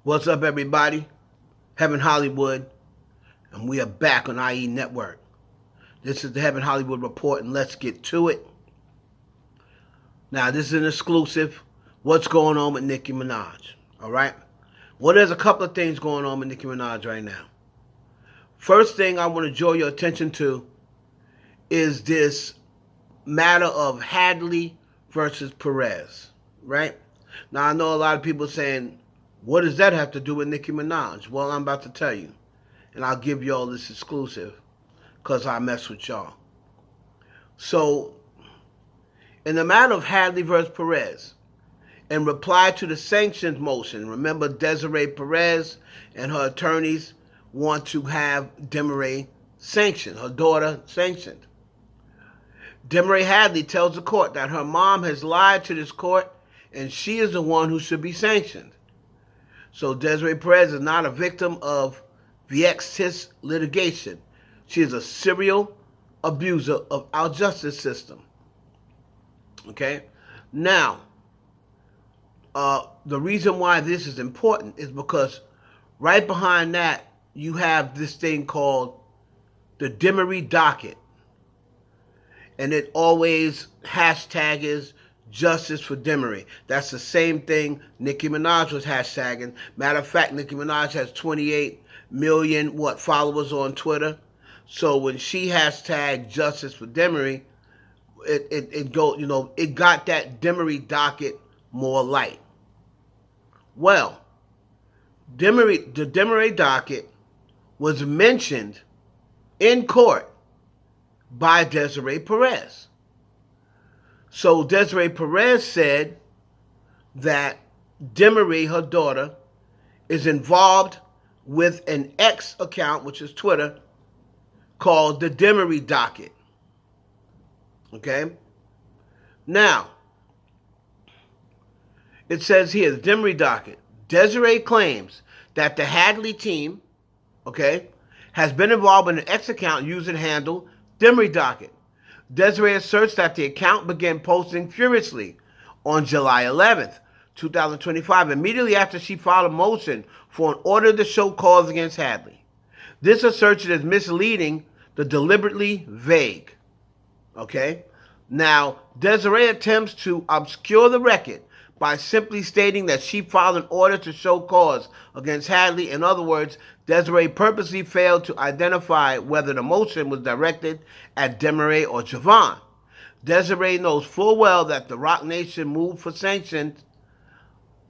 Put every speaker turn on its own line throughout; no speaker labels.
What's up, everybody? Heaven Hollywood, and we are back on IE Network. This is the Heaven Hollywood Report, and let's get to it. Now, this is an exclusive. What's going on with Nicki Minaj? All right? Well, there's a couple of things going on with Nicki Minaj right now. First thing I want to draw your attention to is this matter of Hadley versus Perez, right? Now, I know a lot of people saying, what does that have to do with Nicki Minaj? Well, I'm about to tell you. And I'll give y'all this exclusive because I mess with y'all. So, in the matter of Hadley versus Perez, in reply to the sanctions motion, remember Desiree Perez and her attorneys want to have Demoree sanctioned, her daughter sanctioned. Demoree Hadley tells the court that her mom has lied to this court and she is the one who should be sanctioned. So Desiree Perez is not a victim of VXTIS litigation. She is a serial abuser of our justice system. Okay? Now, the reason why this is important is because right behind that, you have this thing called the Demoree Docket. And it always hashtag is JusticeForDemoree. That's the same thing Nicki Minaj was hashtagging. Matter of fact, Nicki Minaj has 28 million followers on Twitter. So when she hashtagged JusticeForDemoree, it got that Demoree Docket more light. Well, the Demoree Docket was mentioned in court by Desiree Perez. So Desiree Perez said that Demoree, her daughter, is involved with an X account, which is Twitter, called the Demoree Docket. Okay? Now, it says here, the Demoree Docket. Desiree claims that the Hadley team, okay, has been involved in an X account using handle Demoree Docket. Desiree asserts that the account began posting furiously on July 11th, 2025, immediately after she filed a motion for an order to show cause against Hadley. This assertion is misleading, the deliberately vague. Okay? Now, Desiree attempts to obscure the record by simply stating that she filed an order to show cause against Hadley. In other words, Desiree purposely failed to identify whether the motion was directed at Demoree or Javon. Desiree knows full well that the Roc Nation moved for sanctions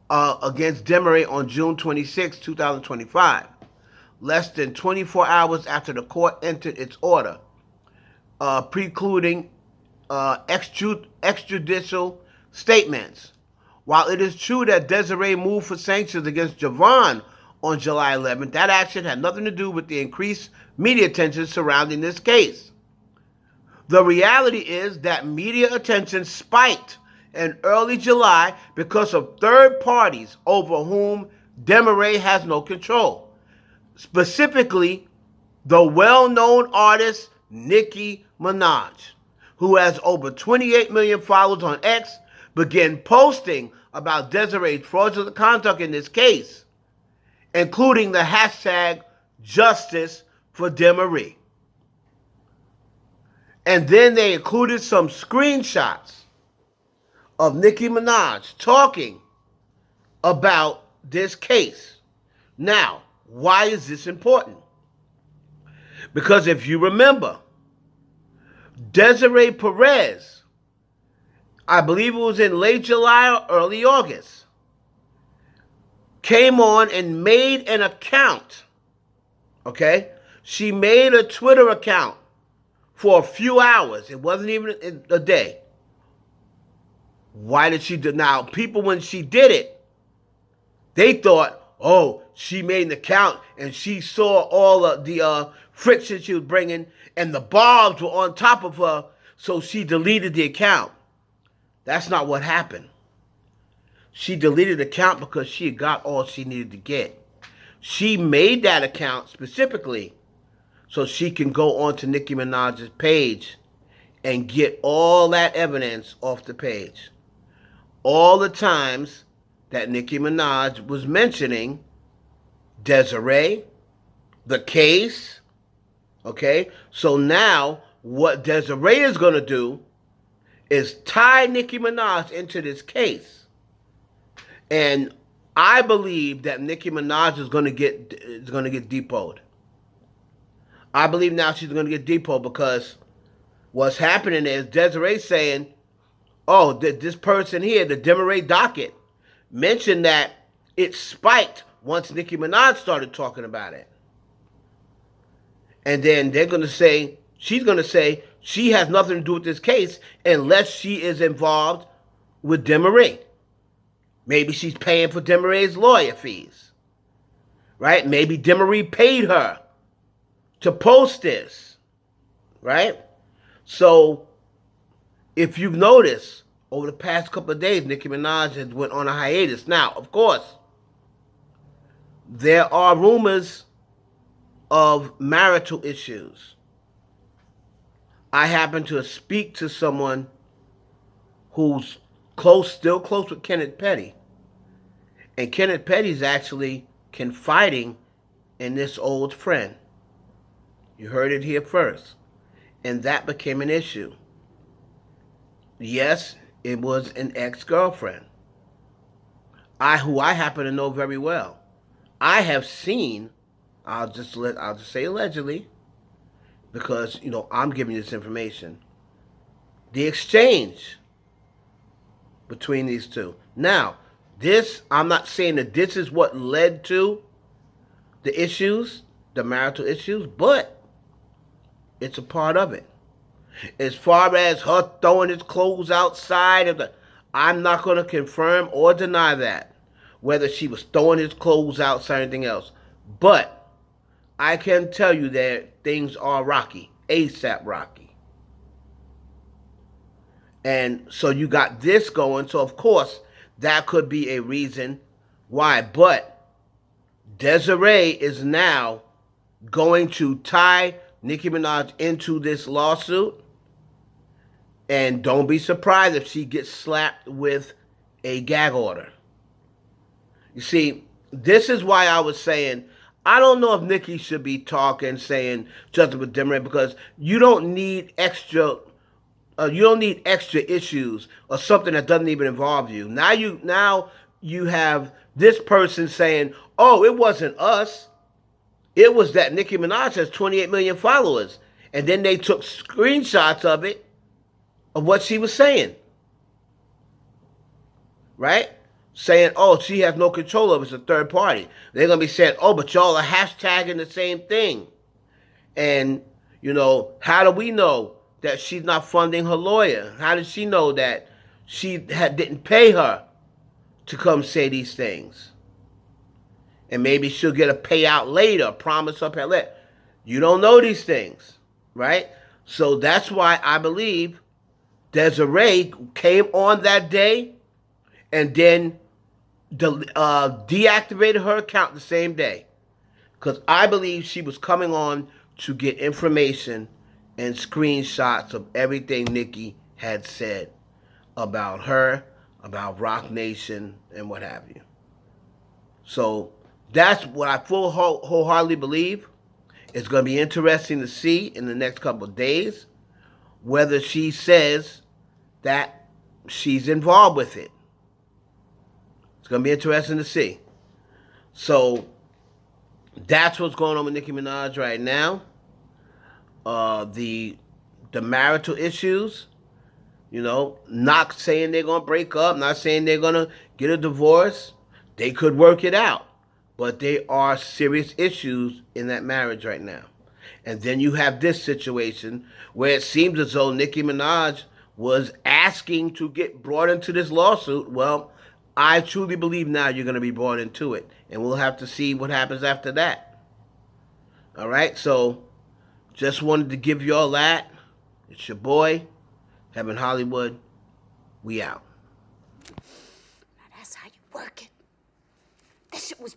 against Demoree on June 26, 2025, less than 24 hours after the court entered its order, precluding extrajudicial statements. While it is true that Desiree moved for sanctions against Javon on July 11th, that action had nothing to do with the increased media attention surrounding this case. The reality is that media attention spiked in early July because of third parties over whom Demoree has no control. Specifically, the well-known artist Nicki Minaj, who has over 28 million followers on X, began posting about Desiree's fraudulent conduct in this case, including the hashtag JusticeForDemoree. And then they included some screenshots of Nicki Minaj talking about this case. Now, why is this important? Because if you remember, Desiree Perez, I believe it was in late July or early August, came on and made an account, okay? She made a Twitter account for a few hours. It wasn't even a day. Why did she do? Now, people, when she did it, they thought, oh, she made an account and she saw all of the friction she was bringing and the barbs were on top of her, so she deleted the account. That's not what happened. She deleted the account because she got all she needed to get. She made that account specifically so she can go onto Nicki Minaj's page and get all that evidence off the page. All the times that Nicki Minaj was mentioning Desiree, the case. Okay? So now, what Desiree is going to do is tie Nicki Minaj into this case. And I believe that Nicki Minaj is going to get deposed. I believe now she's going to get deposed because what's happening is Desiree saying, oh, this person here, the Demoree Docket, mentioned that it spiked once Nicki Minaj started talking about it. And then they're going to say, she's going to say she has nothing to do with this case unless she is involved with Demoree. Maybe she's paying for Demoree's lawyer fees. Right? Maybe Demoree paid her to post this. Right? So, if you've noticed, over the past couple of days, Nicki Minaj has went on a hiatus. Now, of course, there are rumors of marital issues. I happen to speak to someone who's still close with Kenneth Petty. And Kenneth Petty's actually confiding in this old friend. You heard it here first. And that became an issue. Yes, it was an ex-girlfriend. Who I happen to know very well. I have seen, I'll just say allegedly, because, I'm giving you this information, the exchange between these two. Now, I'm not saying that this is what led to the issues, the marital issues, but it's a part of it. As far as her throwing his clothes outside, I'm not going to confirm or deny that, whether she was throwing his clothes outside or anything else. But I can tell you that things are rocky, ASAP rocky. And so you got this going, so of course that could be a reason why. But Desiree is now going to tie Nicki Minaj into this lawsuit. And don't be surprised if she gets slapped with a gag order. You see, this is why I was saying, I don't know if Nicki should be saying JusticeForDemoree, because you don't need extra issues or something that doesn't even involve you. Now you have this person saying, oh, it wasn't us. It was that Nicki Minaj has 28 million followers. And then they took screenshots of it, of what she was saying. Right? Saying, oh, she has no control of it. It's a third party. They're going to be saying, oh, but y'all are hashtagging the same thing. And, how do we know that she's not funding her lawyer? How does she know that she didn't pay her to come say these things? And maybe she'll get a payout later, promise her payout later. You don't know these things, right? So that's why I believe Desiree came on that day and then deactivated her account the same day. Because I believe she was coming on to get information and screenshots of everything Nicki had said about her, about Rock Nation, and what have you. So that's what I wholeheartedly believe. It's going to be interesting to see in the next couple of days whether she says that she's involved with it. It's going to be interesting to see. So that's what's going on with Nicki Minaj right now. The marital issues, not saying they're going to break up, not saying they're going to get a divorce. They could work it out. But there are serious issues in that marriage right now. And then you have this situation where it seems as though Nicki Minaj was asking to get brought into this lawsuit. Well, I truly believe now you're going to be brought into it. And we'll have to see what happens after that. All right? So just wanted to give you all that. It's your boy, Heaven Hollywood. We out.
Now that's how you work it. That shit was